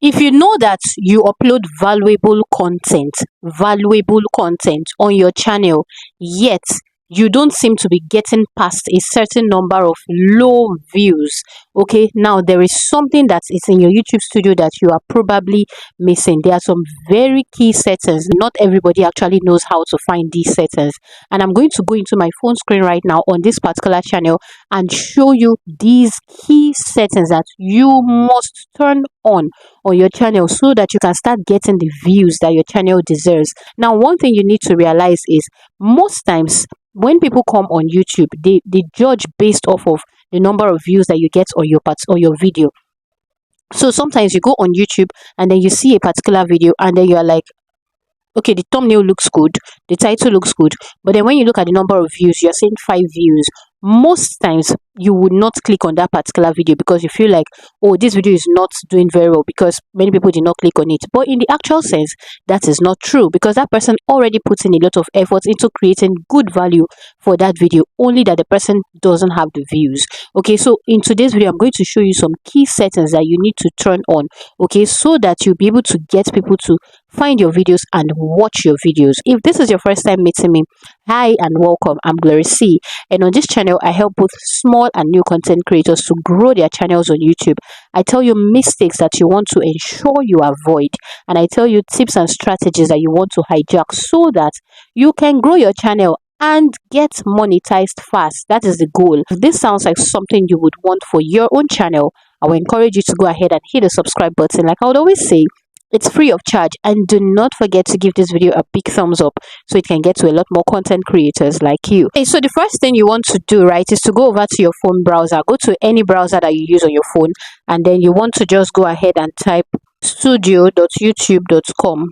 If you know that you upload valuable content on your channel, yet you don't seem to be getting past a certain number of low views, okay, now there is something that is in your YouTube studio that you are probably missing. There are some very key settings. Not everybody actually knows how to find these settings, and I'm going to go into my phone screen right now on this particular channel and show you these key settings that you must turn on your channel so that you can start getting the views that your channel deserves. Now, one thing you need to realize is most times when people come on YouTube, they judge based off of the number of views that you get on your part or your video. So sometimes you go on YouTube and then you see a particular video and then you're like, okay, the thumbnail looks good, the title looks good, but then when you look at the number of views, you're seeing 5 views. Most times you would not click on that particular video because you feel like, oh, this video is not doing very well because many people did not click on it. But in the actual sense, that is not true, because that person already puts in a lot of effort into creating good value for that video, only that the person doesn't have the views. Okay, so in today's video, I'm going to show you some key settings that you need to turn on, okay, so that you'll be able to get people to find your videos and watch your videos. If this is your first time meeting me, hi and welcome. I'm Glory C, and on this channel I help both small and new content creators to grow their channels on YouTube. I tell you mistakes that you want to ensure you avoid, and I tell you tips and strategies that you want to hijack so that you can grow your channel and get monetized fast. That is the goal. If this sounds like something you would want for your own channel, I will encourage you to go ahead and hit the subscribe button. Like I would always say, it's free of charge, and do not forget to give this video a big thumbs up so it can get to a lot more content creators like you. Okay, so the first thing you want to do, right, is to go over to your phone browser. Go to any browser that you use on your phone, and then you want to just go ahead and type studio.youtube.com.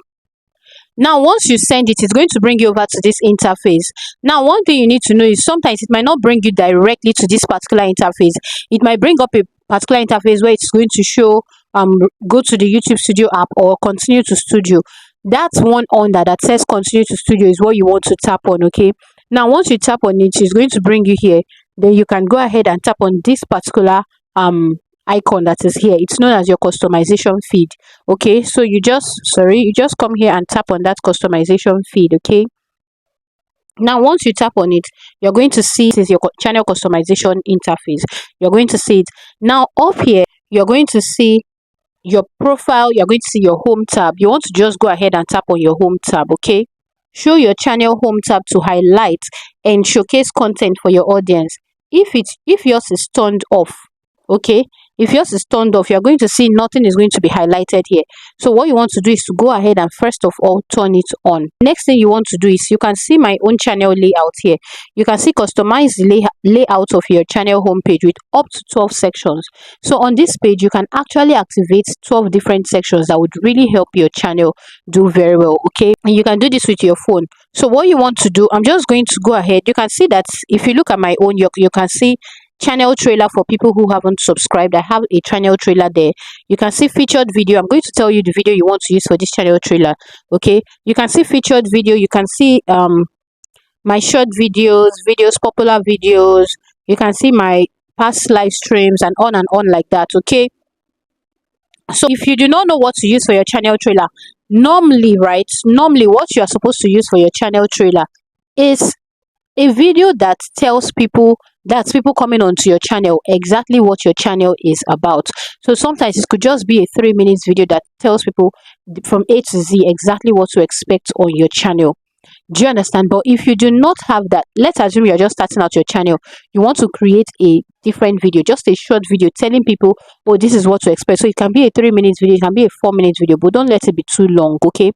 Now, once you send it, it's going to bring you over to this interface. Now, one thing you need to know is sometimes it might not bring you directly to this particular interface. It might bring up a particular interface where it's going to show go to the YouTube Studio app or continue to studio. That's one under that says continue to studio is what you want to tap on. Okay, now once you tap on it, it's going to bring you here. Then you can go ahead and tap on this particular icon that is here. It's known as your customization feed. Okay, so you just come here and tap on that customization feed. Okay, now once you tap on it, you're going to see this is your channel customization interface. You're going to see it now. Up here you're going to see your profile. You're going to see your home tab. You want to just go ahead and tap on your home tab. Okay, show your channel home tab to highlight and showcase content for your audience. If yours is turned off, okay, if yours is turned off, you're going to see nothing is going to be highlighted here. So what you want to do is to go ahead and first of all turn it on. Next thing you want to do is you can see my own channel layout here. You can see customize the layout of your channel homepage with up to 12 sections. So on this page you can actually activate 12 different sections that would really help your channel do very well. Okay, and you can do this with your phone. So what you want to do, I'm just going to go ahead. You can see that if you look at my own, you can see channel trailer. For people who haven't subscribed, I have a channel trailer there. You can see featured video. I'm going to tell you the video you want to use for this channel trailer. Okay, you can see featured video. You can see my short videos, popular videos. You can see my past live streams and on like that. Okay, so if you do not know what to use for your channel trailer, normally what you are supposed to use for your channel trailer is a video that tells people, that's people coming onto your channel, exactly what your channel is about. So sometimes it could just be a 3 minutes video that tells people from A to Z exactly what to expect on your channel. Do you understand? But if you do not have that, let's assume you're just starting out your channel, you want to create a different video, just a short video telling people, oh, this is what to expect. So it can be a 3 minutes video, it can be a 4 minutes video, but don't let it be too long. Okay,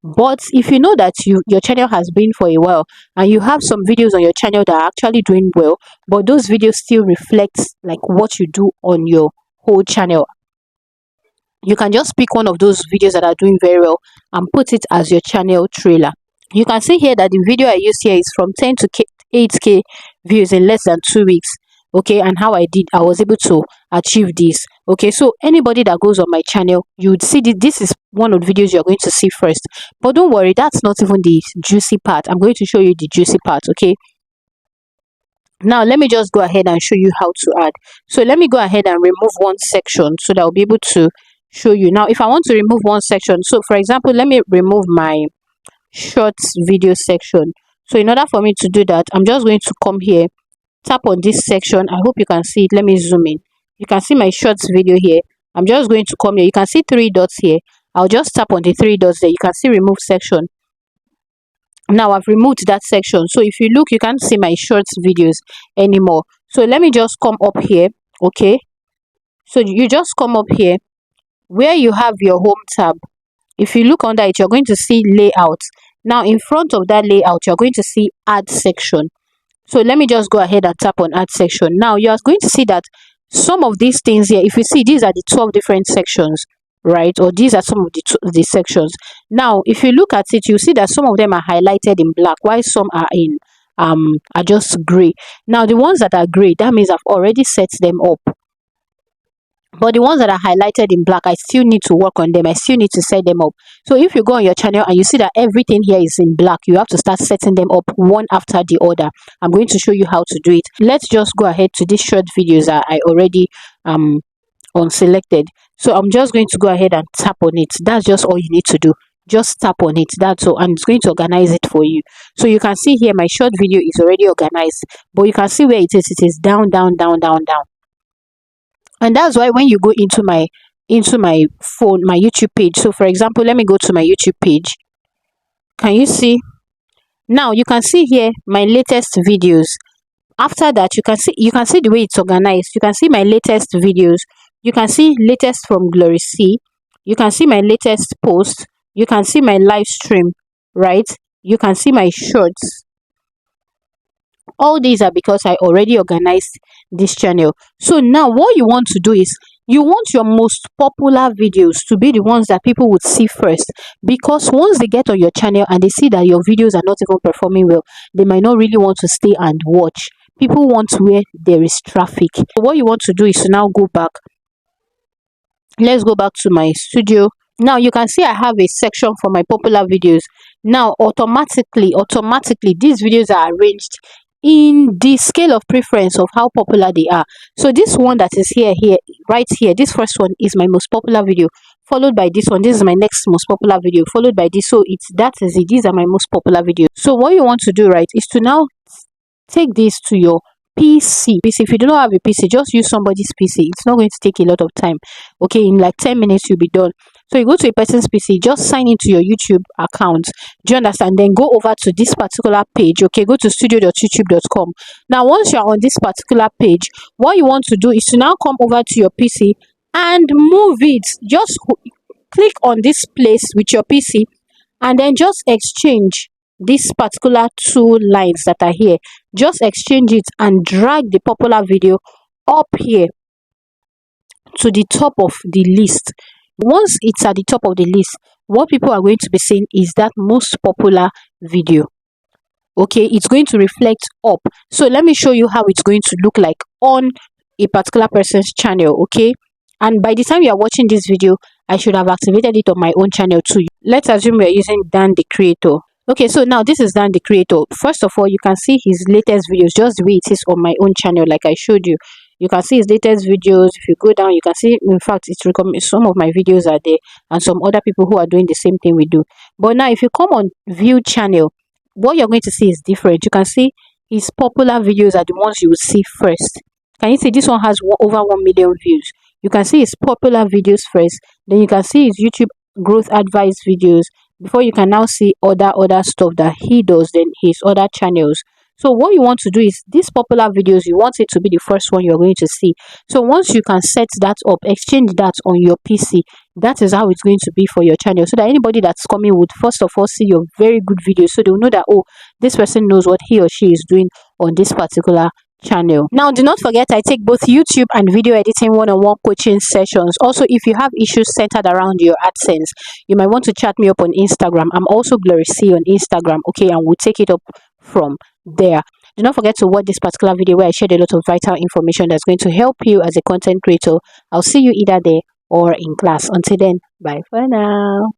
but if you know that your channel has been for a while and you have some videos on your channel that are actually doing well, but those videos still reflect like what you do on your whole channel, you can just pick one of those videos that are doing very well and put it as your channel trailer. You can see here that the video I used here is from 10 to 8k views in less than 2 weeks. Okay, and how I was able to achieve this. Okay, so anybody that goes on my channel, you would see this is one of the videos you're going to see first. But don't worry, that's not even the juicy part. I'm going to show you the juicy part. Okay, now let me just go ahead and show you how to add. So let me go ahead and remove one section so that I'll be able to show you. Now if I want to remove one section, so for example, let me remove my shorts video section. So in order for me to do that, I'm just going to come here, tap on this section. I hope you can see it. Let me zoom in. You can see my shorts video here. I'm just going to come here. You can see three dots here. I'll just tap on the three dots there. You can see remove section. Now I've removed that section. So if you look, you can't see my shorts videos anymore. So let me just come up here. Okay, so you just come up here where you have your home tab. If you look under it, you're going to see layout. Now in front of that layout, you're going to see add section. So let me just go ahead and tap on add section. Now you are going to see that some of these things here, if you see, these are the 12 different sections, right? Or these are some of the sections. Now if you look at it, you see that some of them are highlighted in black while some are in are just gray. Now the ones that are gray, that means I've already set them up. But the ones that are highlighted in black, I still need to work on them. I still need to set them up. So if you go on your channel and you see that everything here is in black, you have to start setting them up one after the other. I'm going to show you how to do it. Let's just go ahead to these short videos that I already unselected. So I'm just going to go ahead and tap on it. That's just all you need to do. Just tap on it. That's all, and it's going to organize it for you. So you can see here my short video is already organized, but you can see where it is down, down, down, down, down. And that's why when you go into my phone, my YouTube page, so for example, let me go to my YouTube page. Can you see? Now you can see here my latest videos. After that, you can see the way it's organized. You can see my latest videos. You can see latest from Glory C. You can see my latest post. You can see my live stream, right? You can see my shorts. All these are because I already organized this channel. So now what you want to do is you want your most popular videos to be the ones that people would see first, because once they get on your channel and they see that your videos are not even performing well, they might not really want to stay and watch. People want where there is traffic. So what you want to do is to now go back. Let's go back to my studio. Now you can see I have a section for my popular videos. Now automatically these videos are arranged in the scale of preference of how popular they are. So this one that is here right here, this first one is my most popular video, followed by this one. This is my next most popular video, followed by this. So these are my most popular videos. So what you want to do, right, is to now take this to your PC. If you do not have a PC, just use somebody's PC. It's not going to take a lot of time. Okay, in like 10 minutes you'll be done. So you go to a person's PC, just sign into your YouTube account. Do you understand? Then go over to this particular page. Okay, go to studio.youtube.com. Now once you're on this particular page, what you want to do is to now come over to your PC and move it. Just click on this place with your PC and then just exchange this particular two lines that are here. Just exchange it and drag the popular video up here to the top of the list. Once it's at the top of the list, what people are going to be seeing is that most popular video. Okay, it's going to reflect up. So let me show you how it's going to look like on a particular person's channel. Okay, and by the time you are watching this video, I should have activated it on my own channel too. Let's assume we are using Dan the Creator. Okay, so now this is Dan the Creator. First of all, you can see his latest videos just the way it is on my own channel, like I showed you. You can see his latest videos. If you go down, you can see, in fact, it's recommended. Some of my videos are there and some other people who are doing the same thing we do. But now if you come on view channel, what you're going to see is different. You can see his popular videos are the ones you will see first. Can you see this one has over 1 million views? You can see his popular videos first. Then you can see his YouTube growth advice videos before you can now see other stuff that he does, then his other channels. So what you want to do is these popular videos, you want it to be the first one you're going to see. So once you can set that up, exchange that on your PC, that is how it's going to be for your channel, so that anybody that's coming would first of all see your very good videos, so they'll know that, oh, this person knows what he or she is doing on this particular channel. Now do not forget, I take both YouTube and video editing one-on-one coaching sessions. Also, if you have issues centered around your AdSense, you might want to chat me up on Instagram. I'm also Glory C on Instagram. Okay, and we'll take it up from there. Do not forget to watch this particular video where I shared a lot of vital information that's going to help you as a content creator. I'll see you either there or in class. Until then, bye for now.